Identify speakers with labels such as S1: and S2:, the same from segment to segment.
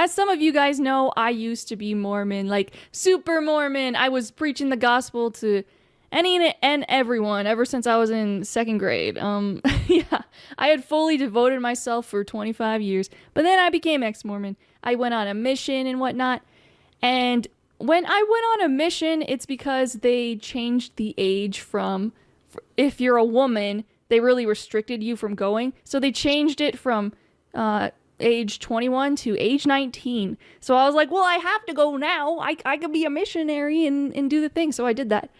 S1: as some of you guys know, I used to be Mormon, like super Mormon. I was preaching the gospel to any and everyone ever since I was in second grade. Yeah, I had fully devoted myself for 25 years, but then I became ex-Mormon. I went on a mission and whatnot, and when I went on a mission, it's because they changed the age from, if you're a woman, they really restricted you from going, so they changed it from age 21 to age 19. So I was like, well, I have to go now. I could be a missionary and do the thing, so I did that.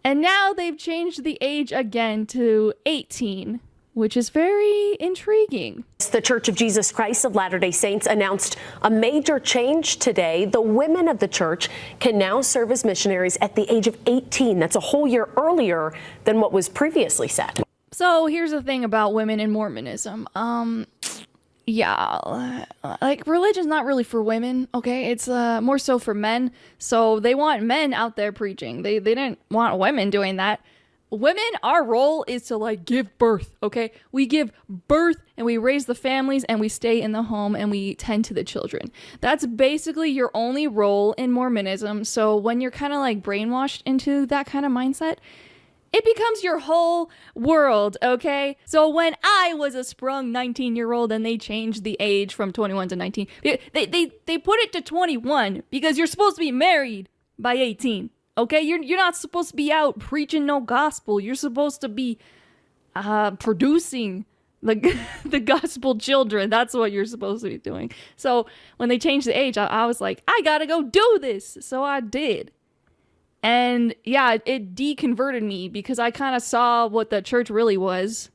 S1: And now they've changed the age again to 18, which is very intriguing.
S2: The Church of Jesus Christ of Latter-day Saints announced a major change today. The women of the church can now serve as missionaries at the age of 18. That's a whole year earlier than what was previously set.
S1: So here's the thing about women in Mormonism. Yeah, like religion's not really for women, okay? It's more so for men. So they want men out there preaching. They didn't want women doing that. Women, our role is to like give birth, okay? We give birth and we raise the families and we stay in the home and we tend to the children. That's basically your only role in Mormonism. So when you're kind of like brainwashed into that kind of mindset, it becomes your whole world, okay? So when I was a sprung 19-year-old and they changed the age from 21 to 19, they put it to 21 because you're supposed to be married by 18, okay? You're not supposed to be out preaching no gospel. You're supposed to be producing the gospel children. That's what you're supposed to be doing. So when they changed the age, I was like, I gotta go do this. So I did. And yeah, it deconverted me because I kind of saw what the church really was.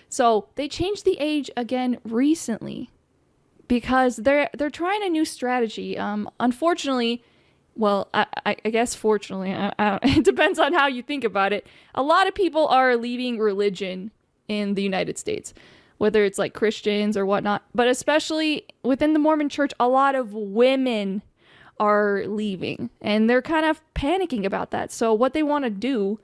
S1: So they changed the age again recently because they're trying a new strategy. Unfortunately, well, I guess fortunately, it depends on how you think about it. A lot of people are leaving religion in the United States, whether it's like Christians or whatnot, but especially within the Mormon church, a lot of women are leaving and they're kind of panicking about that. So what they want to do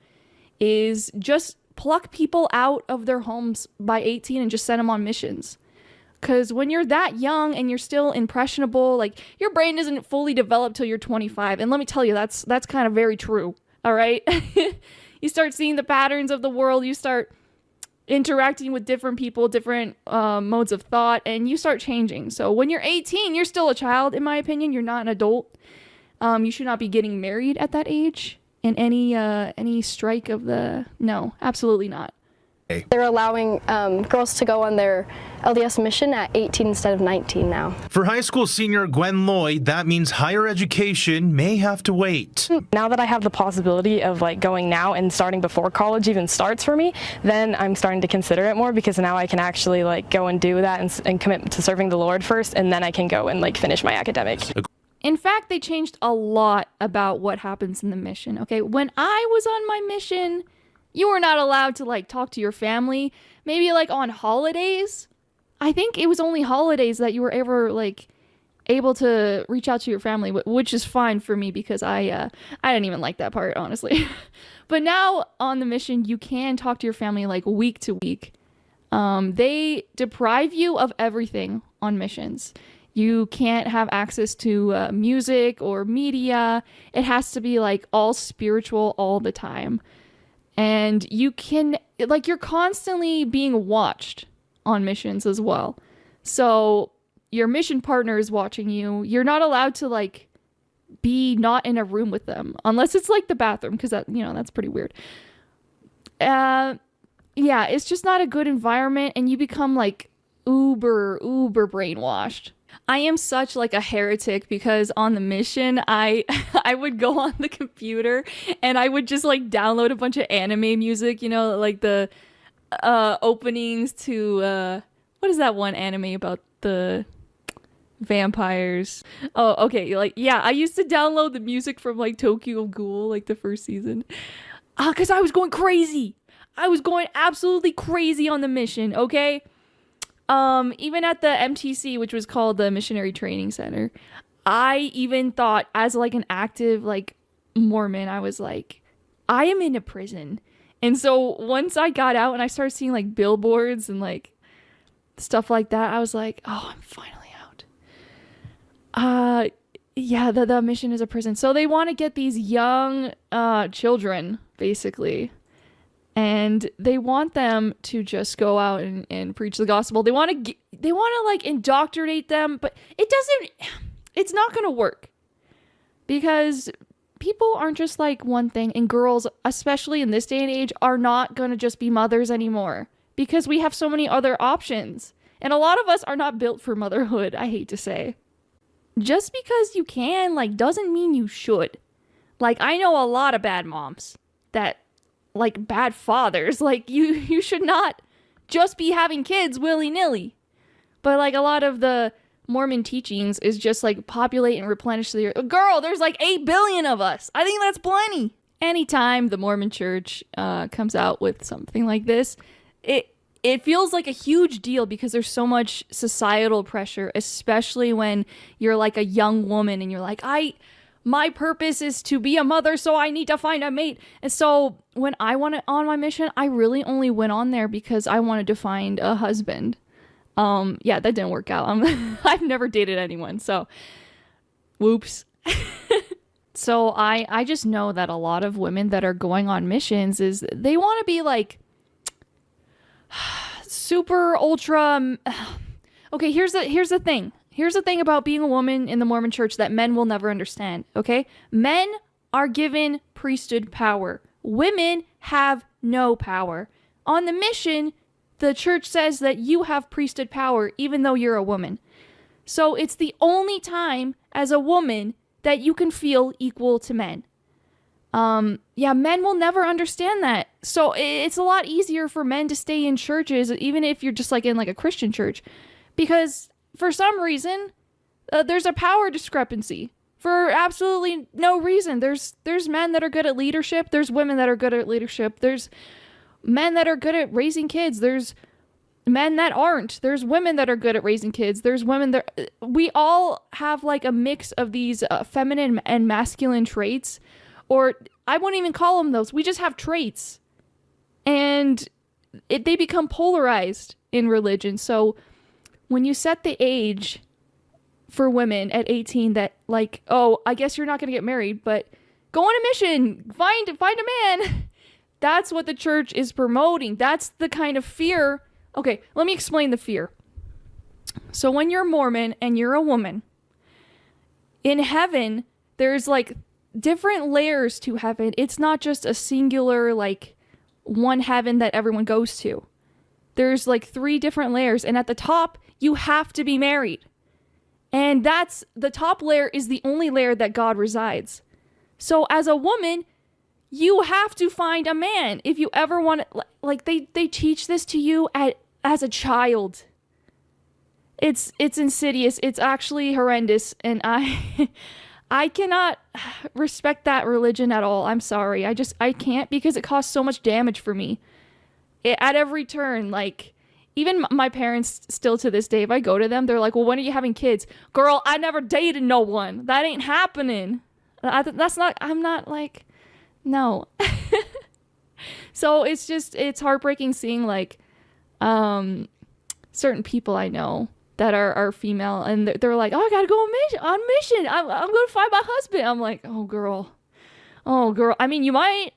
S1: is just pluck people out of their homes by 18 and just send them on missions. Because when you're that young and you're still impressionable, like your brain isn't fully developed till you're 25. And let me tell you, that's kind of very true. All right. You start seeing the patterns of the world. You start interacting with different people, different modes of thought, and you start changing. So when you're 18, you're still a child, in my opinion. You're not an adult. You should not be getting married at that age in any strike of the... No, absolutely not.
S3: They're allowing girls to go on their LDS mission at 18 instead of 19 now.
S4: For high school senior Gwen Lloyd, that means higher education may have to wait.
S5: Now that I have the possibility of like going now and starting before college even starts for me, then I'm starting to consider it more because now I can actually like go and do that and commit to serving the Lord first, and then I can go and like finish my academics.
S1: In fact, they changed a lot about what happens in the mission. Okay, when I was on my mission, you were not allowed to like talk to your family. Maybe like on holidays. I think it was only holidays that you were ever like able to reach out to your family, which is fine for me because I didn't even like that part, honestly. But now on the mission, you can talk to your family like week to week. They deprive you of everything on missions. You can't have access to music or media. It has to be like all spiritual all the time. And you can, like, you're constantly being watched on missions as well. So your mission partner is watching you. You're not allowed to, like, be not in a room with them. Unless it's, like, the bathroom, because that, you know, that's pretty weird. Yeah, it's just not a good environment, and you become, like, uber brainwashed. I am such like a heretic because on the mission, I would go on the computer and I would just like download a bunch of anime music, you know, like the openings to, what is that one anime about the vampires? Oh, okay. Like, yeah, I used to download the music from like Tokyo Ghoul, like the first season. Because I was going crazy. I was going absolutely crazy on the mission, okay? Even at the MTC, which was called the Missionary Training Center, I even thought as like an active like Mormon, I was like, I am in a prison. And so once I got out and I started seeing like billboards and like stuff like that, I was like, oh, I'm finally out. Yeah, the mission is a prison. So they want to get these young children, basically. And they want them to just go out and preach the gospel. They want to like indoctrinate them, but it's not going to work. Because people aren't just like one thing, and girls, especially in this day and age, are not going to just be mothers anymore because we have so many other options. And a lot of us are not built for motherhood, I hate to say. Just because you can, like, doesn't mean you should. Like, I know a lot of bad moms that, like, bad fathers. Like, you should not just be having kids willy-nilly. But, like, a lot of the Mormon teachings is just, like, populate and replenish the earth. Girl, there's, like, 8 billion of us. I think that's plenty. Anytime the Mormon church comes out with something like this, it feels like a huge deal because there's so much societal pressure, especially when you're like a young woman and you're like, my purpose is to be a mother, so I need to find a mate. And so when I went on my mission, I really only went on there because I wanted to find a husband. Yeah, that didn't work out. I've never dated anyone, so whoops. So I just know that a lot of women that are going on missions is they want to be like super ultra. Okay, here's the thing. Here's the thing about being a woman in the Mormon church that men will never understand, okay? Men are given priesthood power. Women have no power. On the mission, the church says that you have priesthood power even though you're a woman. So it's the only time as a woman that you can feel equal to men. Yeah, men will never understand that. So it's a lot easier for men to stay in churches, even if you're just like in like a Christian church, because for some reason, there's a power discrepancy for absolutely no reason. There's men that are good at leadership. There's women that are good at leadership. There's men that are good at raising kids. There's men that aren't. There's women that are good at raising kids. There's women that we all have like a mix of these feminine and masculine traits. Or I wouldn't even call them those. We just have traits. And they become polarized in religion. So when you set the age for women at 18 that like, oh, I guess you're not going to get married, but go on a mission, find a man. That's what the church is promoting. That's the kind of fear. Okay, let me explain the fear. So when you're Mormon and you're a woman, in heaven, there's like different layers to heaven. It's not just a singular, like, one heaven that everyone goes to. There's like 3 different layers, and at the top, you have to be married. And the top layer is the only layer that God resides. So as a woman, you have to find a man if you ever want to, like, they teach this to you as a child. It's insidious. It's actually horrendous, and I cannot respect that religion at all. I'm sorry. I can't, because it caused so much damage for me. At every turn, like, even my parents still to this day, if I go to them, they're like, well, when are you having kids? Girl, I never dated no one. That ain't happening. I'm not like, no. So it's heartbreaking seeing like, certain people I know that are female, and they're like, oh, I gotta go on mission. I'm gonna find my husband. I'm like, oh girl. I mean, you might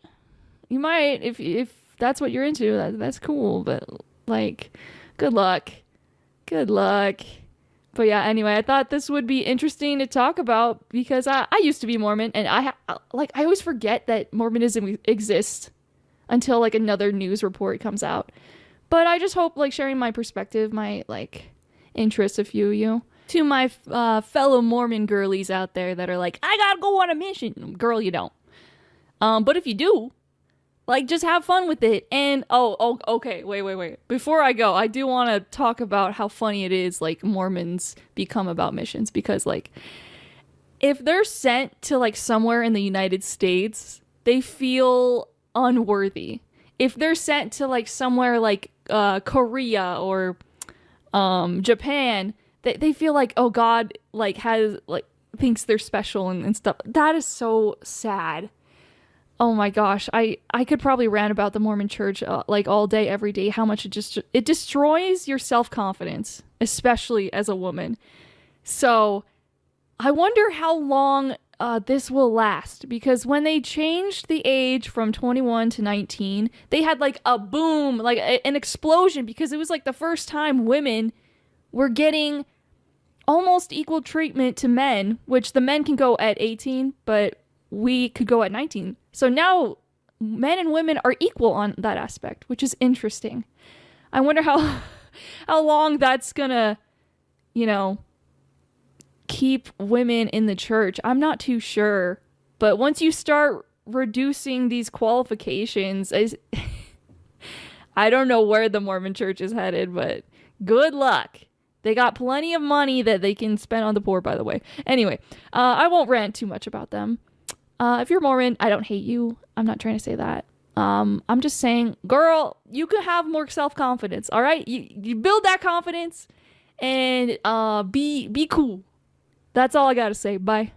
S1: if that's what you're into. That's cool, but like, good luck. But yeah, anyway, I thought this would be interesting to talk about because I used to be Mormon, and I always forget that Mormonism exists until like another news report comes out. But I just hope like sharing my perspective might like interest a few of you. To my fellow Mormon girlies out there that are like, I gotta go on a mission. Girl, you don't. But if you do, like, just have fun with it. And okay, wait. Before I go, I do want to talk about how funny it is like Mormons become about missions, because like if they're sent to like somewhere in the United States, they feel unworthy. If they're sent to like somewhere like Korea or Japan, they feel like, oh, God like has like thinks they're special and stuff. That is so sad. Oh my gosh, I could probably rant about the Mormon church like all day, every day, how much it destroys your self-confidence, especially as a woman. So I wonder how long this will last, because when they changed the age from 21 to 19, they had like a boom, like an explosion, because it was like the first time women were getting almost equal treatment to men, which the men can go at 18, but we could go at 19. So now men and women are equal on that aspect, which is interesting. I wonder how long that's gonna, keep women in the church. I'm not too sure. But once you start reducing these qualifications, I don't know where the Mormon church is headed, but good luck. They got plenty of money that they can spend on the poor, by the way. Anyway, I won't rant too much about them. If you're Mormon, I don't hate you. I'm not trying to say that. I'm just saying, girl, you can have more self-confidence, all right? You build that confidence and be cool. That's all I gotta say. Bye.